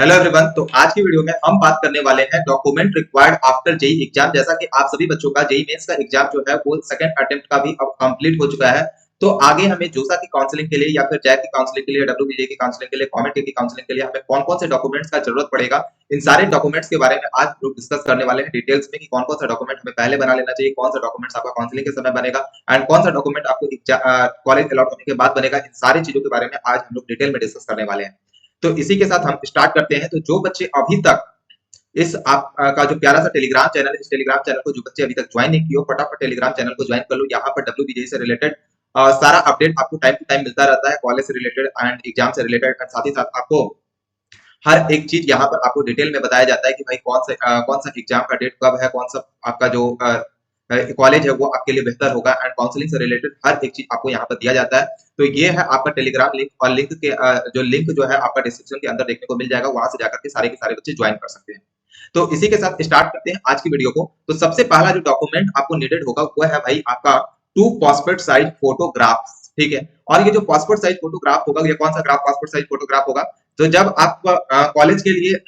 Hello everyone. तो आज की वीडियो में हम बात करने वाले हैं document required after JE exam. जैसा कि आप सभी बच्चों का जेई मेंस का एग्जाम जो है वो सेकंड अटेम्प्ट का भी अब कंप्लीट हो चुका है। तो आगे हमें जोसा की काउंसलिंग के लिए या फिर जैक की काउंसलिंग के लिए, डब्ल्यूबीजे की काउंसलिंग के लिए, कॉमेट की काउंसलिंग के लिए हमें कौन कौन से डॉक्यूमेंट्स का जरूरत पड़ेगा, इन सारे डॉक्यूमेंट्स के बारे में आज लोग डिस्कस करने वाले हैं डिटेल्स में कि कौन कौन सा डॉक्यूमेंट हमें पहले बना लेना चाहिए, कौन सा डॉक्यूमेंट्स आपका काउंसलिंग के समय बनेगा एंड कौन सा डॉक्यूमेंट आपको कॉलेज अलॉट होने के बाद बनेगा। इन सारी चीजों के बारे में आज हम लोग डिटेल में डिस्कस करने वाले हैं। तो इसी के साथ हम स्टार्ट करते हैं। तो जो बच्चे अभी तक इस आप का जो प्यारा सा टेलीग्राम चैनल है, इस टेलीग्राम चैनल को जो बच्चे अभी तक ज्वाइन नहीं किए हो, फटाफट टेलीग्राम चैनल को ज्वाइन कर लो। यहाँ पर डब्ल्यूबीजे से रिलेटेड सारा अपडेट आपको टाइम टू टाइम मिलता रहता है, कॉलेज से रिलेटेड एंड एग्जाम से रिलेटेड, साथ ही साथ आपको हर एक चीज यहाँ पर आपको डिटेल में बताया जाता है कि भाई कौन सा एग्जाम का डेट कब है, कौन सा आपका जो कॉलेज है वो आपके लिए बेहतर होगा एंड काउंसलिंग से रिलेटेड हर एक चीज आपको यहाँ पर दिया जाता है। तो ये है आपका टेलीग्राम लिंक, और लिंक के जो लिंक जो है आपका डिस्क्रिप्शन के अंदर देखने को मिल जाएगा, वहां से जाकर के सारे बच्चे ज्वाइन कर सकते हैं। तो इसी के साथ स्टार्ट करते हैं आज की वीडियो को। तो सबसे पहला जो डॉक्यूमेंट आपको नीडेड होगा वो है भाई आपका 2 पासपोर्ट साइज फोटोग्राफ। ठीक है, और ये जो पासपोर्ट साइज फोटोग्राफ होगा, ये कौन सा ग्राफ पासपोर्ट साइज फोटोग्राफ होगा, तो जब आप कॉलेज के लिए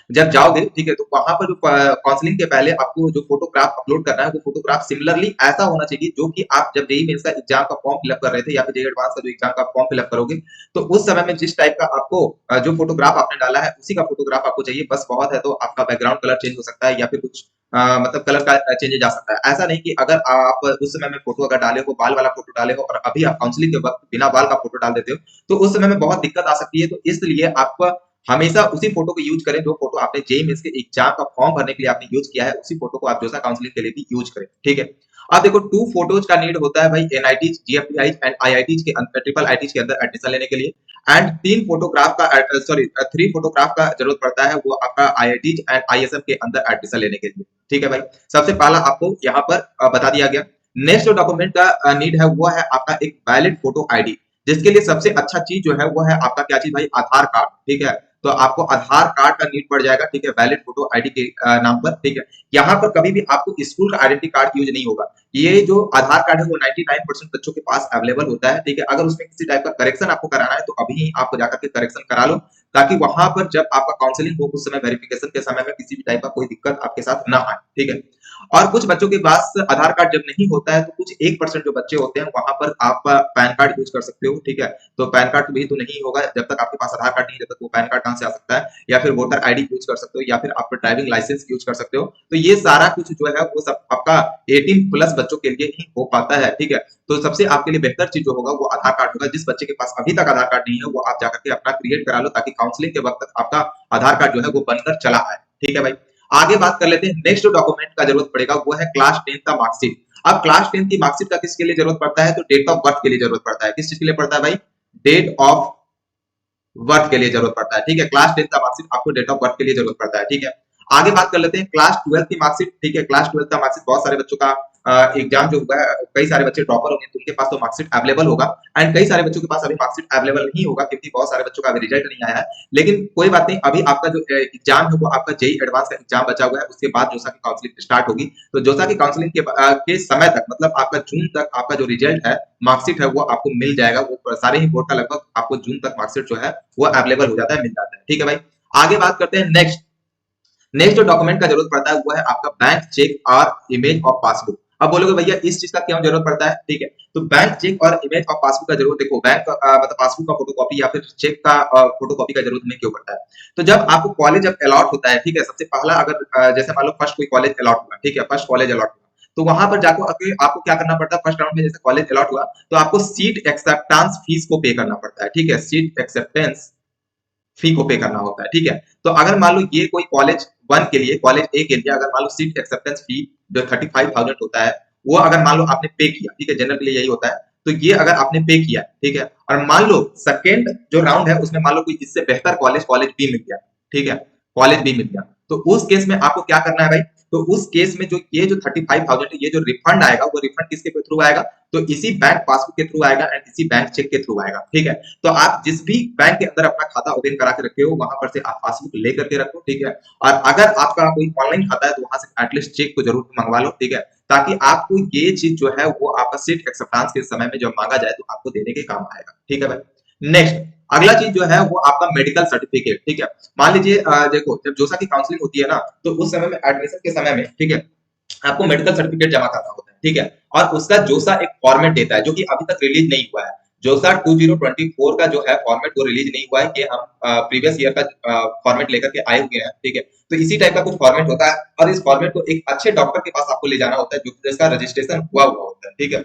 जब जाओगे, ठीक है, तो वहां पर जो काउंसलिंग के पहले आपको जो फोटोग्राफ अपलोड करना है वो फोटोग्राफ सिमिलरली ऐसा होना चाहिए जो कि आप जब जेईई मेंस का एग्जाम का फॉर्म फिलअप कर रहे थे या फिर जेईई एडवांस का जो एग्जाम का फॉर्म फिलअप करोगे तो उस समय में जिस टाइप का आपको जो फोटोग्राफ आपने डाला है उसी का फोटोग्राफ आपको चाहिए, बस बहुत है। तो आपका बैकग्राउंड कलर चेंज हो सकता है या फिर कुछ मतलब कलर का चेंज जा सकता है। ऐसा नहीं कि अगर आप उस समय में फोटो अगर डाले हो, बाल वाला फोटो डाले हो, और अभी आप काउंसलिंग के वक्त बिना बाल का फोटो डाल देते हो तो उस समय में बहुत दिक्कत आ सकती है। तो इसलिए आप हमेशा उसी फोटो को यूज करें जो फोटो आपने जेईई मेंस के एग्जाम का फॉर्म भरने के लिए आपने यूज किया है, उसी फोटो को आप जोसा काउंसलिंग के लिए भी यूज करें। ठीक है, अब देखो 2 फोटोज का नीड होता है भाई एनआईटी, जीएफटीआई एंड आईआईटी के अंदर, ट्रिपल आईटी के अंदर एडमिशन लेने के लिए। एंड 3 फोटोग्राफ का जरूरत पड़ता है वो आपका आईआईटी एंड आईएसएम के अंदर एडमिशन लेने के लिए। ठीक है भाई, सबसे पहला आपको यहाँ पर बता दिया गया। नेक्स्ट जो डॉक्यूमेंट का नीड है वो है आपका एक वैलिड फोटो आईडी, जिसके लिए सबसे अच्छा चीज जो है वो है आपका क्या चीज भाई, आधार कार्ड। ठीक है, तो आपको आधार कार्ड का नीड पड़ जाएगा। ठीक है, वैलिड फोटो आईडी के नाम पर। ठीक है, यहाँ पर कभी भी आपको स्कूल का आइडेंटिटी कार्ड यूज नहीं होगा। ये जो आधार कार्ड है वो 99% बच्चों के पास अवेलेबल होता है। ठीक है, अगर उसमें किसी टाइप का करेक्शन आपको कराना है तो अभी ही आप जाकर के करेक्शन करा लो, ताकि वहां पर जब आपका काउंसलिंग हो उस समय वेरिफिकेशन के समय में किसी भी टाइप का कोई दिक्कत आपके साथ ना आए। ठीक है, और कुछ बच्चों के पास आधार कार्ड जब नहीं होता है तो कुछ 1% जो बच्चे होते हैं वहां पर आप पैन कार्ड यूज कर सकते हो। ठीक है, तो पैन कार्ड भी तो नहीं होगा जब तक आपके पास आधार कार्ड नहीं, जब तक वो पैन कार्ड कहां से आ सकता है, या फिर वोटर आईडी यूज कर सकते हो, या फिर आप ड्राइविंग लाइसेंस यूज कर सकते हो। तो ये सारा कुछ जो है वो सब आपका 18+ बच्चों के लिए ही हो पाता है। ठीक है, तो सबसे आपके लिए बेहतर चीज जो होगा वो आधार कार्ड होगा। जिस बच्चे के पास अभी तक आधार कार्ड नहीं है वो आप जाकर के अपना क्रिएट करा लो, ताकि काउंसलिंग के वक्त आपका आधार कार्ड जो है वो बनकर चला आए। ठीक है भाई, आगे बात कर लेते हैं। नेक्स्ट डॉक्यूमेंट का जरूरत पड़ेगा वो है क्लास 10 का मार्कशीट। अब क्लास 10 की मार्कशीट का किसके लिए जरूरत पड़ता है, तो डेट ऑफ बर्थ के लिए जरूरत पड़ता है। किस चीज के लिए पड़ता है भाई, डेट ऑफ बर्थ के लिए जरूरत पड़ता है। ठीक है, क्लास 10 का मार्कशीट आपको डेट ऑफ बर्थ के लिए जरूरत पड़ता है। ठीक है, आगे बात कर लेते हैं क्लास 12 की मार्कशीट। ठीक है, क्लास 12 का मार्कशीट बहुत सारे बच्चों का एग्जाम जो हुआ है, कई सारे बच्चे ड्रॉपर होंगे तो उनके पास तो मार्कशीट अवेलेबल होगा, एंड कई सारे बच्चों के पास अभी मार्कशीट अवेलेबल नहीं होगा क्योंकि बहुत सारे बच्चों का अभी रिजल्ट नहीं आया है। लेकिन कोई बात नहीं, अभी आपका जो एग्जाम है वो आपका जेईई एडवांस का एग्जाम बचा हुआ है, उसके बाद जोसा की काउंसलिंग स्टार्ट होगी। तो जोसा की काउंसलिंग के समय तक, मतलब आपका जून तक आपका जो रिजल्ट है, मार्कशीट है, वो आपको मिल जाएगा। वो सारे ही बोर्ड का लगभग आपको जून तक मार्कशीट जो है वो अवेलेबल हो जाता है, मिल जाता है। ठीक है भाई, आगे बात करते हैं। नेक्स्ट नेक्स्ट जो डॉक्यूमेंट का जरूरत पड़ता है वो है आपका बैंक चेक और इमेज ऑफ पासबुक। अब बोलोगे भैया इस चीज का क्यों जरूरत पड़ता है। ठीक है, तो बैंक चेक और इमेज ऑफ पासबुक का जरूरत, देखो बैंक मतलब पासबुक का फोटोकॉपी या फिर चेक का फोटोकॉपी का जरूरत हमें क्यों पड़ता है, तो जब आपको कॉलेज जब अलॉट होता है, ठीक है, सबसे पहला अगर जैसे मान लो फर्स्ट कोई कॉलेज अलॉट हुआ, ठीक है, फर्स्ट कॉलेज अलॉट हुआ, तो वहां पर जाकर आपको क्या करना पड़ता है, फर्स्ट राउंड में जैसे कॉलेज अलॉट हुआ तो आपको सीट एक्सेप्टेंस फीस को पे करना पड़ता है। ठीक है, सीट एक्सेप्टेंस फी को पे करना होता है। ठीक है, तो अगर मान लो ये कोई कॉलेज 1 के लिए, कॉलेज ए के लिए अगर मान लो सीट एक्सेप्टेंस फी जो 35,000 होता है, वो अगर मान लो आपने पे किया, ठीक है, जनरल के लिए यही होता है, तो ये अगर आपने पे किया, ठीक है, और मान लो सेकेंड जो राउंड है उसमें मान लो कोई इससे बेहतर कॉलेज कॉलेज बी मिल गया, ठीक है, कॉलेज बी मिल गया, तो उस केस में आपको क्या करना है भाई, तो उस केस में जो ये जो 35,000 है, ये जो रिफंड आएगा वो रिफंड किसके थ्रू आएगा, तो इसी बैंक पासबुक के थ्रू आएगा एंड इसी बैंक चेक के थ्रू आएगा। ठीक है, तो आप जिस भी बैंक के अंदर अपना खाता ओपन करा के रखे हो वहां पर से आप पासबुक लेकर के रखो। ठीक है, और अगर आपका कोई ऑनलाइन खाता है तो वहां से एटलीस्ट चेक को जरूर मंगवा लो। ठीक है, ताकि आपको ये चीज जो है वो आपका सीट एक्सेप्टेंस के समय में जब मांगा जाए तो आपको देने के काम आएगा। ठीक है भाई, नेक्स्ट अगला चीज जो है वो आपका मेडिकल सर्टिफिकेट, ठीक है। मान लीजिए देखो जब जोसा की काउंसलिंग होती है ना, तो उस समय में एडमिशन के समय में, ठीक है, आपको मेडिकल सर्टिफिकेट जमा करना होता है, ठीक है। और उसका जोसा एक फॉर्मेट देता है जो कि अभी तक रिलीज नहीं हुआ है। जोसा 2024 का जो है फॉर्मेट वो रिलीज नहीं हुआ है कि हम प्रीवियस ईयर का फॉर्मेट लेकर के आए हुए हैं, ठीक है। तो इसी टाइप का कुछ फॉर्मेट होता है और इस फॉर्मेट को एक अच्छे डॉक्टर के पास आपको ले जाना होता है जो जिसका रजिस्ट्रेशन हुआ हुआ होता है, ठीक है।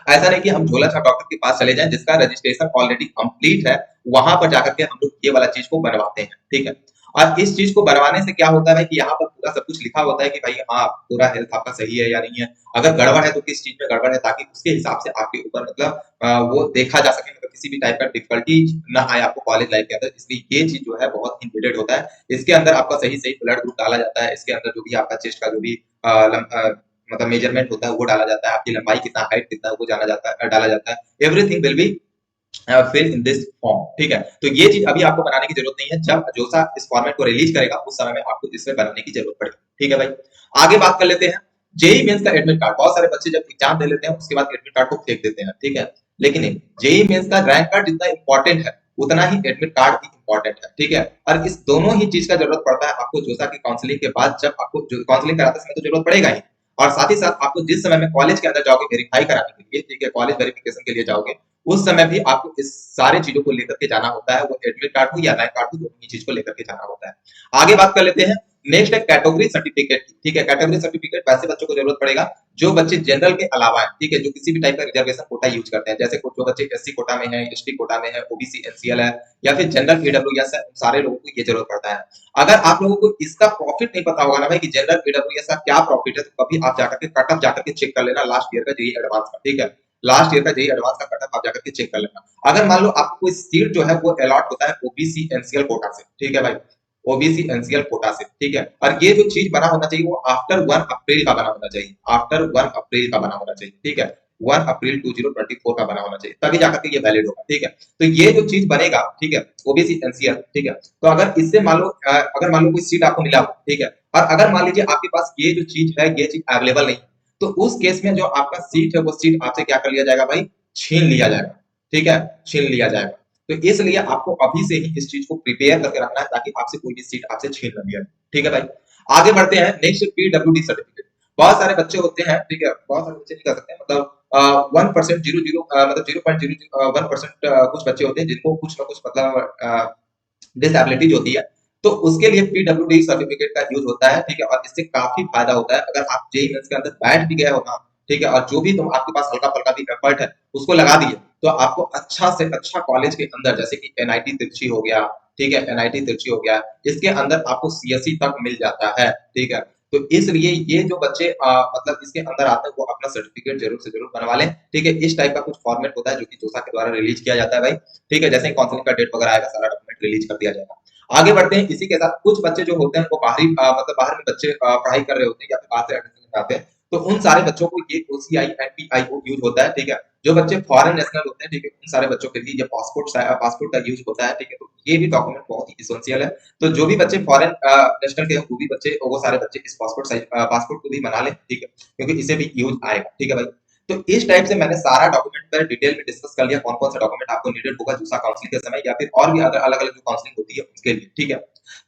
ऐसा नहीं कि हम झोला छाप डॉक्टर के पास चले जाएं जिसका रजिस्ट्रेशन ऑलरेडी कंप्लीट है, वहां पर जाकर के हम लोग ये वाला चीज को बनवाते हैं, ठीक है। और इस चीज को बनवाने से क्या होता है कि यहाँ पर पूरा सब कुछ लिखा होता है कि भाई हाँ पूरा हेल्थ आपका सही है या नहीं है, अगर गड़बड़ है तो किस चीज में गड़बड़ है, ताकि उसके हिसाब से आपके ऊपर मतलब वो देखा जा सके, मतलब किसी भी टाइप का डिफिकल्टी ना आए आपको कॉलेज लाइफ के अंदर। इसलिए ये चीज जो है बहुत इंपॉर्टेंट होता है। इसके अंदर आपका सही सही ब्लड ग्रुप डाला जाता है, इसके अंदर जो भी आपका चेस्ट का जो भी मतलब मेजरमेंट होता है वो डाला जाता है, आपकी लंबाई कितना, हाइट कितना है वो जाना जाता है, डाला जाता है। Everything will be fill in this form, ठीक है। तो ये चीज अभी आपको बनाने की जरूरत नहीं है, जब जोसा इस फॉर्मेट को रिलीज करेगा उस समय में आपको इसमें बनाने की जरूरत पड़ेगी, ठीक है भाई। आगे बात कर लेते हैं जेई मेंस का एडमिट कार्ड। बहुत सारे बच्चे जब एग्जाम दे लेते हैं उसके बाद एडमिट कार्ड को फेंक देते हैं, ठीक है। लेकिन जेई मेंस का रैंक कार्ड जितना इंपॉर्टेंट है उतना ही एडमिट कार्ड भी इंपॉर्टेंट है, ठीक है। और इस दोनों ही चीज का जरूरत पड़ता है आपको जोसा की काउंसलिंग के बाद, जब आपको काउंसलिंग कराते समय तो जरूरत पड़ेगा ही, और साथ ही साथ आपको जिस समय में कॉलेज के अंदर जाओगे वेरीफाई कराने के लिए, ठीक है, कॉलेज वेरिफिकेशन के लिए जाओगे, उस समय भी आपको इस सारे चीजों को लेकर के जाना होता है, वो एडमिट कार्ड हो या रैंक कार्ड हो, दोनों ही चीज को लेकर के जाना होता है। आगे बात कर लेते हैं नेक्स्ट है कैटेगरी सर्टिफिकेट की, ठीक है। कैटेगरी सर्टिफिकेट वैसे बच्चों को जरूरत पड़ेगा जो बच्चे जनरल के अलावा है, ठीक है, जो किसी भी टाइप का रिजर्वेशन कोटा यूज करते हैं, जैसे जो बच्चे एससी कोटा में है, एसटी कोटा में है, ओबीसी एनसीएल है, या फिर जनरल ईडब्ल्यूएस है, सारे लोगों को ये जरूरत पड़ता है। अगर आप लोगों को इसका प्रॉफिट नहीं पता होगा ना भाई कि जनरल ईडब्ल्यूएस का क्या प्रॉफिट है, तो कभी आप जाकर के कट ऑफ जाकर के चेक कर लेना लास्ट ईयर का जेईई एडवांस का, ठीक है। लास्ट ईयर का जेईई एडवांस का कट ऑफ आप जाकर के चेक कर लेना। अगर मान लो आपको कोई सीट जो है वो अलॉट होता है ओबीसी एनसीएल कोटा से, ठीक है भाई, ओबीसी एनसीएल कोटा से, ठीक है। और ये जो चीज बना होना चाहिए वो आफ्टर 1 अप्रैल का बना होना चाहिए, आफ्टर 1 अप्रैल का बना होना चाहिए, ठीक है। 1 अप्रैल 2024 का बना होना चाहिए, तभी जाकर के ये वैलिड होगा, ठीक है। तो ये जो चीज बनेगा, ठीक है, ओबीसी एनसीएल, ठीक है। तो अगर इससे मान लो अगर मान लो कोई सीट आपको मिला हो, ठीक है, और अगर मान लीजिए आपके पास ये जो चीज है ये चीज अवेलेबल नहीं, तो उस केस में जो आपका सीट है वो सीट आपसे क्या कर लिया जाएगा भाई, छीन लिया जाएगा, ठीक है, छीन लिया जाएगा। तो इसलिए आपको अभी से ही इस चीज को प्रिपेयर करके रखना है ताकि आपसे कोई भी सीट आपसे छीन न लिया, ठीक है भाई। आगे बढ़ते हैं नेक्स्ट पीडब्ल्यूडी सर्टिफिकेट। बहुत सारे बच्चे होते हैं, ठीक है, बहुत सारे बच्चे नहीं कर सकते, मतलब 1% जीरो जीरो मतलब 0.01% कुछ बच्चे होते हैं जिनको कुछ ना कुछ मतलब डिसेबिलिटीज होती है, तो उसके लिए पीडब्ल्यूडी सर्टिफिकेट का यूज होता है, ठीक है। और इससे काफी फायदा होता है। अगर आप जेईई मेंस के अंदर बैठ भी गए हो ना, ठीक है, और जो भी तुम आपके पास हल्का फल्का भी एफर्ट है उसको लगा दिए, तो आपको अच्छा से अच्छा कॉलेज के अंदर जैसे कि एनआईटी तिरछी हो गया, ठीक है, एनआईटी तिरछी हो गया, इसके अंदर आपको सीएससी तक मिल जाता है, ठीक है। तो इसलिए ये जो बच्चे मतलब इसके अंदर आते हैं वो अपना सर्टिफिकेट जरूर से जरूर बनवा लें, ठीक है। इस टाइप का कुछ फॉर्मेट होता है जो कि जोसा के द्वारा रिलीज किया जाता है भाई, ठीक है। जैसे ही काउंसलिंग का डेट वगैरह आएगा सारा डॉक्यूमेंट रिलीज कर दिया जाएगा। आगे बढ़ते हैं इसी के साथ, कुछ बच्चे जो होते हैं वो बाहरी मतलब बाहर में बच्चे पढ़ाई कर रहे होते हैं या फिर बाहर से एडमिशन कराते हैं, तो उन सारे बच्चों को ये ओसीआई एंड पीआईओ यूज होता है, ठीक है। जो बच्चे फॉरेन नेशनल होते हैं, ठीक है, उन सारे बच्चों के लिए ये पासपोर्ट का यूज होता है, ठीक है। तो ये भी डॉक्यूमेंट बहुत ही इसेंशियल है। तो जो भी बच्चे फॉरेन नेशनल के हैं वो भी बच्चे, वो सारे बच्चे इस पासपोर्ट को भी बना लें, ठीक है, क्योंकि इसे भी यूज आएगा, ठीक है भाई। तो इस टाइप से मैंने सारा डॉक्यूमेंट पर डिटेल में डिस्कस कर लिया कौन कौन सा डॉक्यूमेंट आपको नीडेड होगा दूसरा काउंसलिंग के समय या फिर और भी अदर अलग अलग जो काउंसलिंग होती है उसके लिए, ठीक है।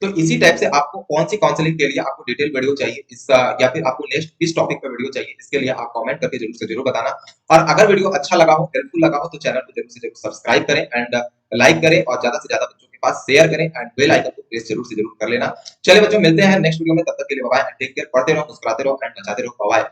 तो इसी टाइप से आपको कौन सी काउंसलिंग के लिए आपको डिटेल वीडियो चाहिए इसका, या फिर आपको नेक्स्ट किस टॉपिक पर वीडियो चाहिए, इसके लिए आप कमेंट करके जरूर से जरूर बताना। और अगर वीडियो अच्छा लगा हो, हेल्पफुल लगा हो, तो चैनल को जरूर से जरूर सब्सक्राइब करें एंड लाइक करें और ज्यादा से ज्यादा बच्चों के पास शेयर करें एंड बेल आइकन को प्रेस जरूर से जरूर कर लेना। चलिए बच्चों, मिलते हैं नेक्स्ट वीडियो में, तब तक के लिए बाय बाय, टेक केयर, पढ़ते रहो, मुस्कुराते रहो एंड बचाते रहो, बाय।